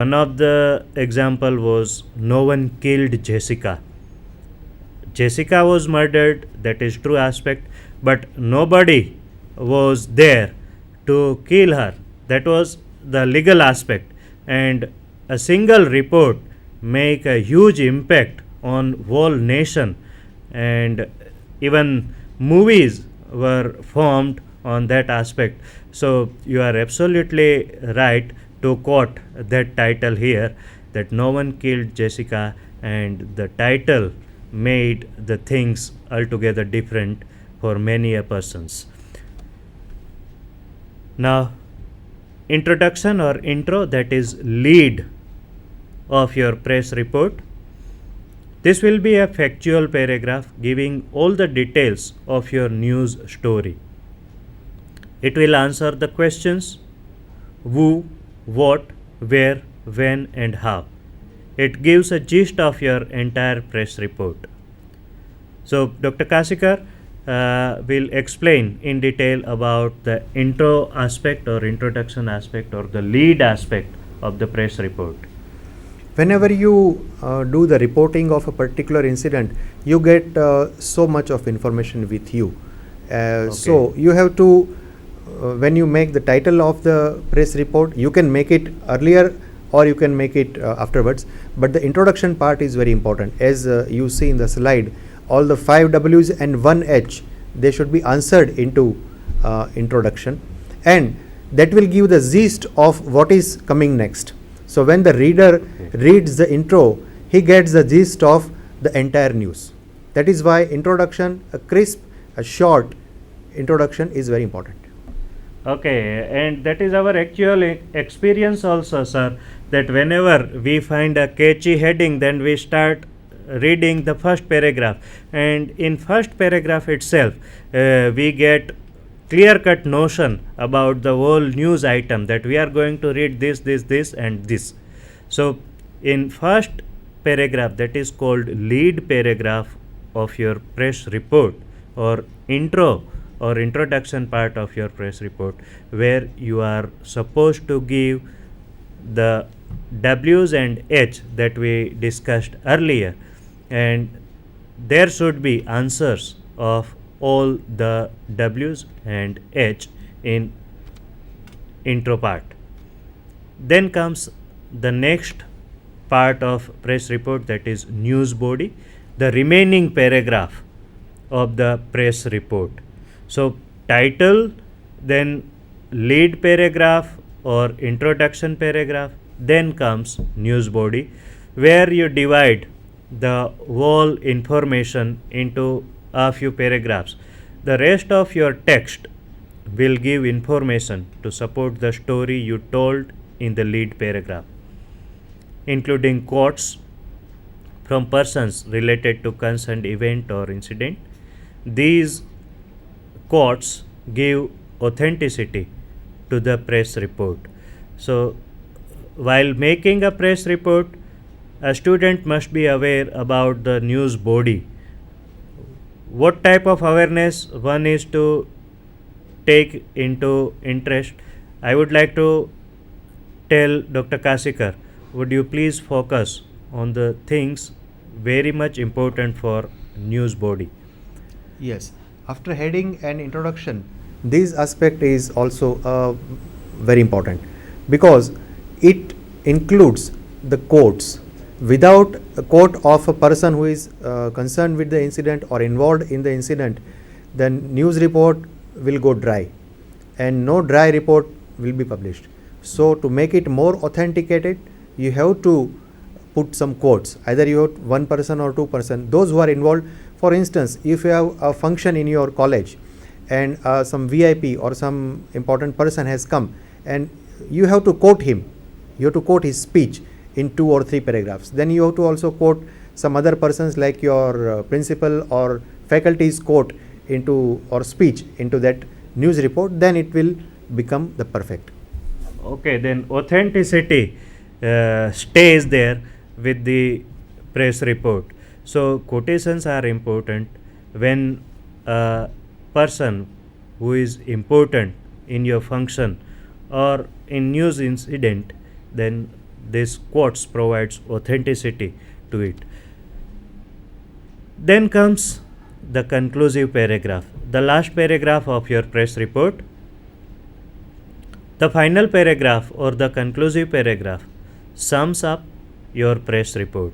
One of the example was no one killed Jessica. Jessica was murdered, that is true aspect, but nobody was there to kill her. That was the legal aspect, and a single report make a huge impact on whole nation, and even movies were formed on that aspect. So you are absolutely right to quote that title here, that no one killed Jessica, and the title made the things altogether different for many a persons. Now, introduction or intro, that is lead of your press report. This will be a factual paragraph giving all the details of your news story. It will answer the questions who, what, where, when, and how. It gives a gist of your entire press report. So, Dr. Kasikar will explain in detail about the intro aspect or introduction aspect or the lead aspect of the press report. Whenever you do the reporting of a particular incident, you get so much of information with you. So you have to, when you make the title of the press report, you can make it earlier or you can make it afterwards. But the introduction part is very important. As you see in the slide, all the 5 W's and 1 H, they should be answered into introduction, and that will give the gist of what is coming next. So when the reader reads the intro, he gets the gist of the entire news. That is why introduction, a crisp, a short introduction is very important. Okay, and that is our actual experience also, sir, that whenever we find a catchy heading, then we start reading the first paragraph, and in first paragraph itself we get clear cut notion about the whole news item, that we are going to read this and this. So in first paragraph, that is called lead paragraph of your press report, or intro or introduction part of your press report, where you are supposed to give the W's and H that we discussed earlier, and there should be answers of all the W's and H in intro part. Then comes the next part of press report, that is news body, the remaining paragraph of the press report. So title, then lead paragraph or introduction paragraph, then comes news body, where you divide the whole information into a few paragraphs. The rest of your text will give information to support the story you told in the lead paragraph, including quotes from persons related to concerned event or incident. These quotes give authenticity to the press report. So, while making a press report, a student must be aware about the news body. What type of awareness one is to take into interest? I would like to tell Dr. Kasikar, would you please focus on the things very much important for news body? Yes. After heading and introduction, this aspect is also very important, because it includes the quotes. Without a quote of a person who is concerned with the incident or involved in the incident, then news report will go dry, and no dry report will be published. So to make it more authenticated, you have to put some quotes. Either you have one person or two person, those who are involved. For instance, if you have a function in your college and some VIP or some important person has come, and you have to quote him, you have to quote his speech in 2 or 3 paragraphs. Then you have to also quote some other persons like your principal or faculty's quote into or speech into that news report. Then it will become the perfect. Okay, then authenticity stays there with the press report. So quotations are important when a person who is important in your function or in news incident, then this quotes provides authenticity to it. Then comes the conclusive paragraph, the last paragraph of your press report. The final paragraph or the conclusive paragraph sums up your press report.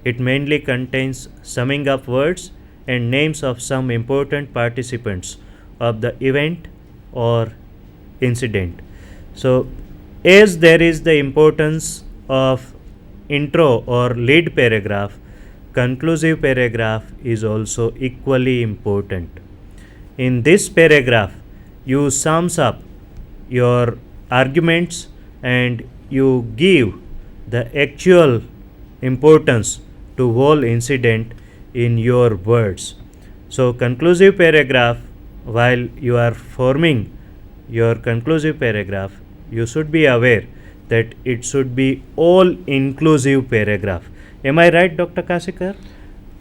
It mainly contains summing up words and names of some important participants of the event or incident. So, as there is the importance of intro or lead paragraph, conclusive paragraph is also equally important. In this paragraph, you sums up your arguments and you give the actual importance to whole incident in your words. So conclusive paragraph, while you are forming your conclusive paragraph, you should be aware that it should be all inclusive paragraph. Am I right, Dr. Kasikar?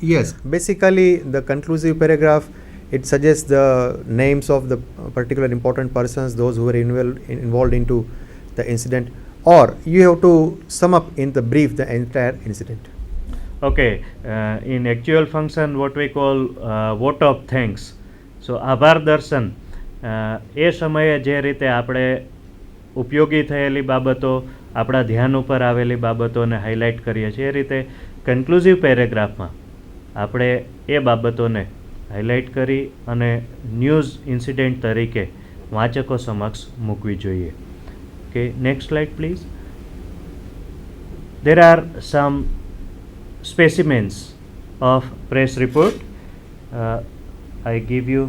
Yes, basically the conclusive paragraph, it suggests the names of the particular important persons, those who were involved into the incident, or you have to sum up in the brief the entire incident. Okay, in actual function what we call vote of thanks. So આભાર દર્શન એ સમયે જે રીતે આપણે ઉપયોગી થયેલી બાબતો, આપણા ધ્યાન ઉપર આવેલી બાબતોને હાઇલાઇટ કરીએ છીએ, એ રીતે કન્ક્લુઝિવ પેરેગ્રાફમાં આપણે એ બાબતોને હાઇલાઇટ કરી અને ન્યૂઝ ઇન્સિડેન્ટ તરીકે વાચકો સમક્ષ મૂકવી જોઈએ. Okay, next slide please. There are some specimens of press report. I give you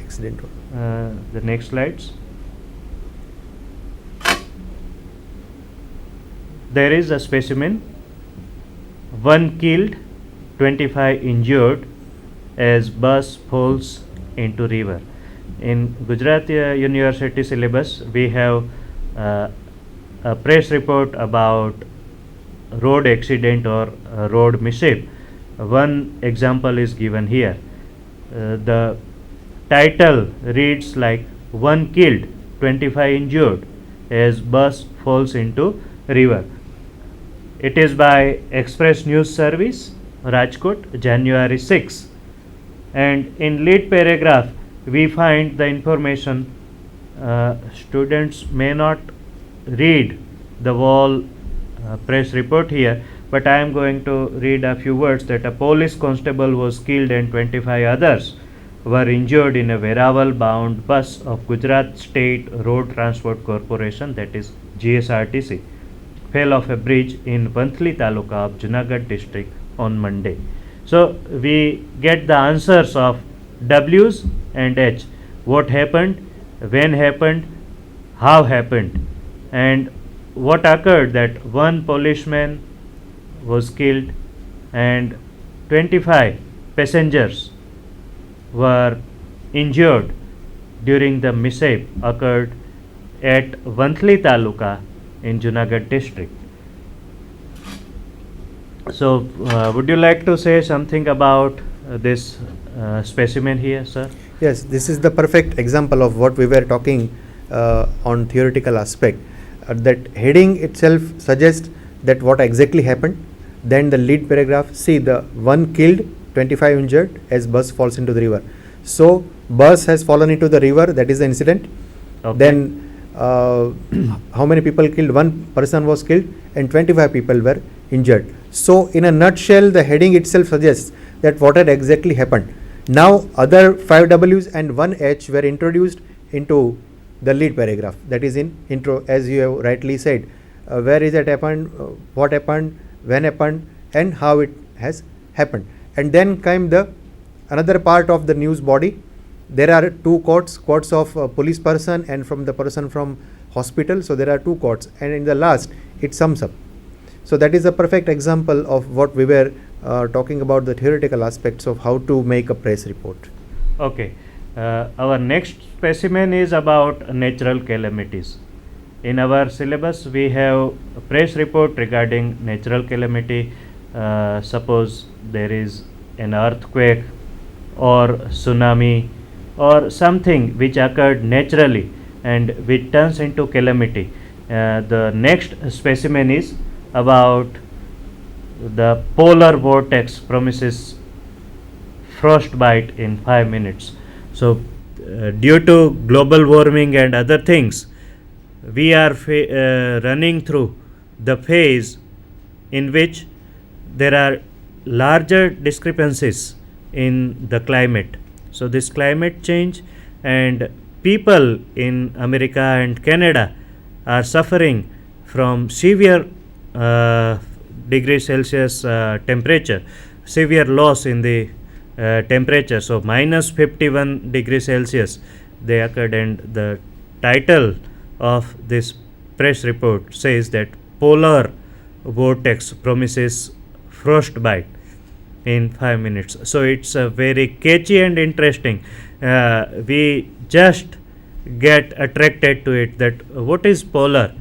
Accident. the next slides. There is a specimen: 1 killed, 25 injured as bus falls into river. In Gujarat University syllabus, we have a press report about road accident or road mishap. One example is given here. The title reads like 1 killed, 25 injured as bus falls into river. It is by Express News Service, Rajkot, January 6. And in lead paragraph, we find the information. Students may not read the whole press report here, but I am going to read a few words that a police constable was killed and 25 others were injured in a Verawal bound bus of Gujarat State Road Transport Corporation, that is GSRTC, fell off a bridge in Vanthli Taluka of Junagadh district on Monday. So we get the answers of W's and H. What happened, when happened, how happened, and what occurred, that one policeman was killed and 25 passengers were injured during the mishap occurred at Vanthli Taluka in Junagadh district. So would you like to say something about this specimen here, sir? Yes, this is the perfect example of what we were talking on theoretical aspect. That heading itself suggests that what exactly happened. Then the lead paragraph, see the 1 killed, 25 injured as bus falls into the river. So bus has fallen into the river, that is the incident. Okay. Then how many people killed? 1 person was killed and 25 people were injured. So in a nutshell, the heading itself suggests that what had exactly happened. Now other 5 W's and 1 H were introduced into the lead paragraph, that is in intro, as you have rightly said. Where is it happened, what happened, when happened, and how it has happened. And then came the another part of the news body. There are 2 quotes of police person and from the person from hospital. So there are 2 quotes, and in the last it sums up. So that is a perfect example of what we were talking about, the theoretical aspects of how to make a press report. Okay. Our next specimen is about natural calamities. In our syllabus, we have a press report regarding natural calamity. Suppose there is an earthquake or tsunami or something which occurred naturally and which turns into calamity. The next specimen is about the polar vortex promises frostbite in 5 minutes. So, due to global warming and other things, we are running through the phase in which there are larger discrepancies in the climate. So, this climate change and people in America and Canada are suffering from severe degree Celsius temperature, severe loss in the temperature. So, minus 51 degrees Celsius they occurred, and the title of this press report says that polar vortex promises frostbite in 5 minutes. So, it's very catchy and interesting. We just get attracted to it, that what is polar.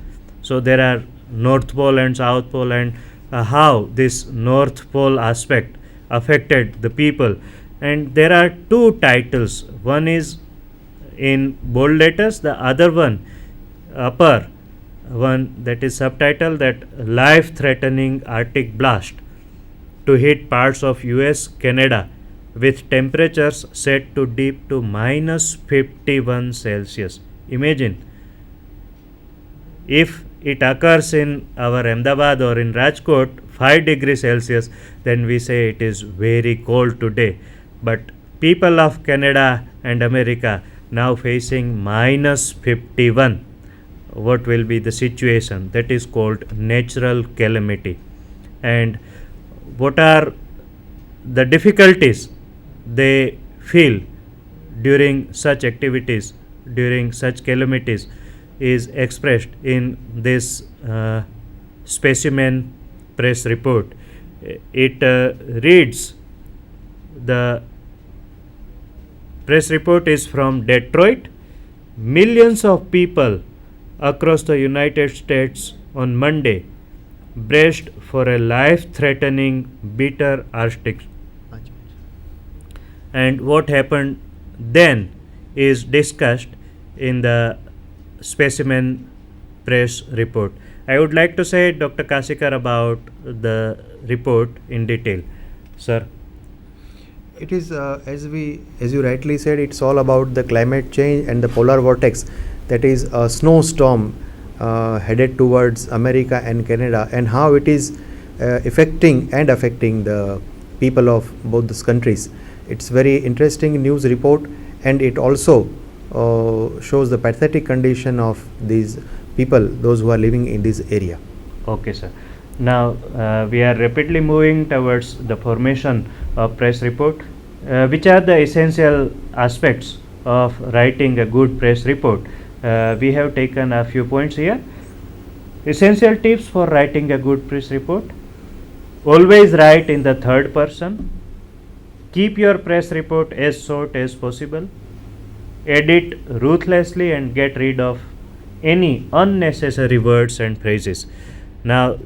So, there are North Pole and South Pole, and how this North Pole aspect affected the people. And there are two titles, one is in bold letters, the other one upper one, that is subtitle, that life threatening Arctic blast to hit parts of US, Canada with temperatures set to dip to minus 51 Celsius. Imagine if it occurs in our Ahmedabad or in Rajkot 5 degrees Celsius, then we say it is very cold today. But people of Canada and America now facing minus 51. What will be the situation? That is called natural calamity. And what are the difficulties they feel during such activities, during such calamities, is expressed in this specimen press report. It reads, the press report is from Detroit. Millions of people across the United States on Monday braced for a life-threatening bitter Arctic. And what happened then is discussed in the specimen press report. I would like to say Dr. Kasikar about the report in detail. Sir. It is as you rightly said, it's all about the climate change and the polar vortex, that is a snowstorm headed towards America and Canada, and how it is affecting the people of both these countries. It's very interesting news report, and it also shows the pathetic condition of these people, those who are living in this area. Okay, sir. Now we are rapidly moving towards the formation of press report. Which are the essential aspects of writing a good press report? We have taken a few points here. Essential tips for writing a good press report: always write in the third person. Keep your press report as short as possible. Edit ruthlessly and get rid of any unnecessary words and phrases. Now,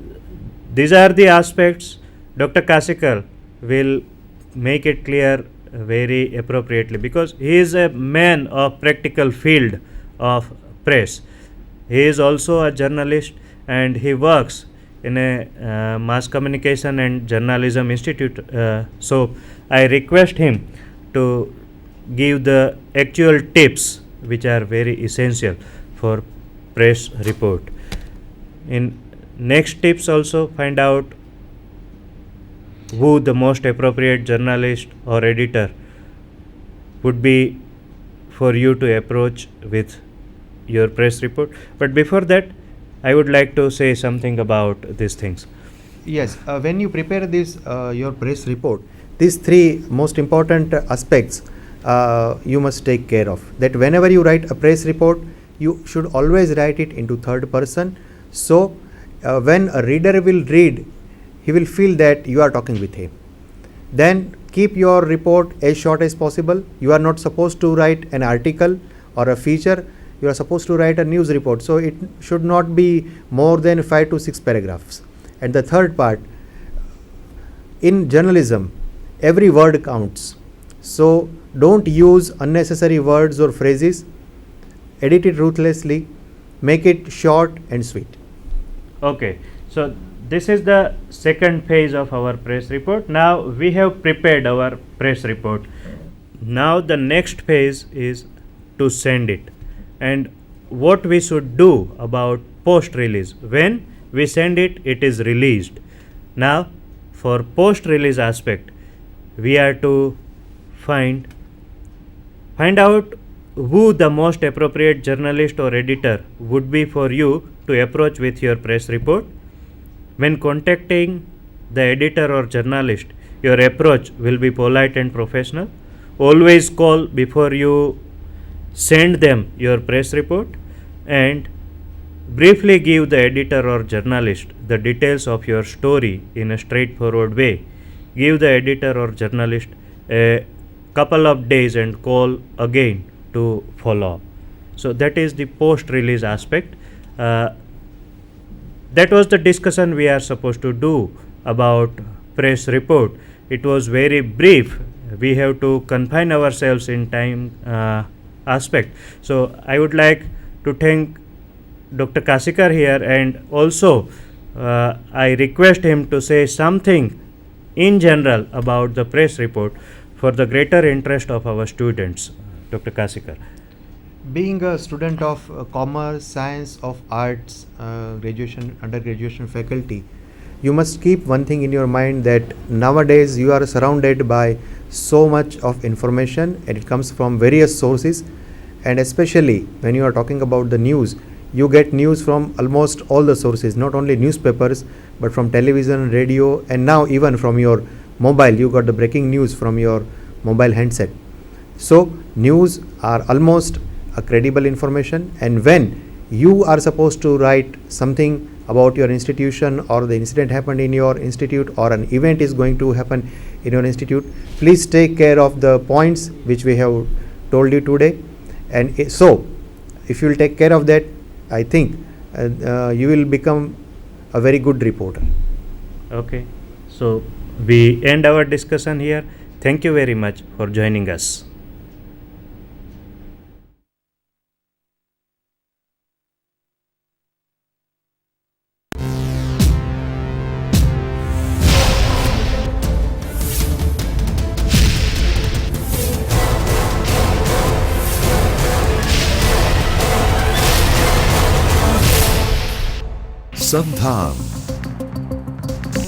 these are the aspects Dr. Kasikar will make it clear very appropriately, because he is a man of practical field of press. He is also a journalist, and he works in a mass communication and journalism institute. So I request him to give the actual tips which are very essential for press report. In next tips also find out who the most appropriate journalist or editor would be for you to approach with your press report. But before that, I would like to say something about these things. Yes, when you prepare this your press report, these three most important aspects you must take care of. That whenever you write a press report, you should always write it into third person. So when a reader will read, he will feel that you are talking with him. Then keep your report as short as possible. You are not supposed to write an article or a feature. You are supposed to write a news report. So it should not be more than 5 to 6 paragraphs. And the third part, in journalism, every word counts. So don't use unnecessary words or phrases. Edit it ruthlessly. Make it short and sweet. Okay, so this is the second phase of our press report. Now we have prepared our press report. Now the next phase is to send it, and what we should do about post release. When we send it, it is released. Now for post release aspect, we are to find out who the most appropriate journalist or editor would be for you to approach with your press report. When contacting the editor or journalist, your approach will be polite and professional. Always call before you send them your press report, and briefly give the editor or journalist the details of your story in a straightforward way. Give the editor or journalist a couple of days and call again to follow up. So that is the post release aspect. That was the discussion we are supposed to do about press report. It was very brief. We have to confine ourselves in time aspect. So I would like to thank Dr. Kasikar here, and also I request him to say something in general about the press report for the greater interest of our students. Dr. Kasikar. Being a student of commerce, science, of arts, graduation, undergraduation faculty, you must keep one thing in your mind, that nowadays you are surrounded by so much of information, and it comes from various sources, and especially when you are talking about the news, you get news from almost all the sources, not only newspapers but from television, radio, and now even from your mobile. You got the breaking news from your mobile handset. So news are almost a credible information, and when you are supposed to write something about your institution, or the incident happened in your institute, or an event is going to happen in your institute, please take care of the points which we have told you today. And so if you will take care of that, I think you will become a very good reporter. Okay, so we end our discussion here. Thank you very much for joining us. Sandhan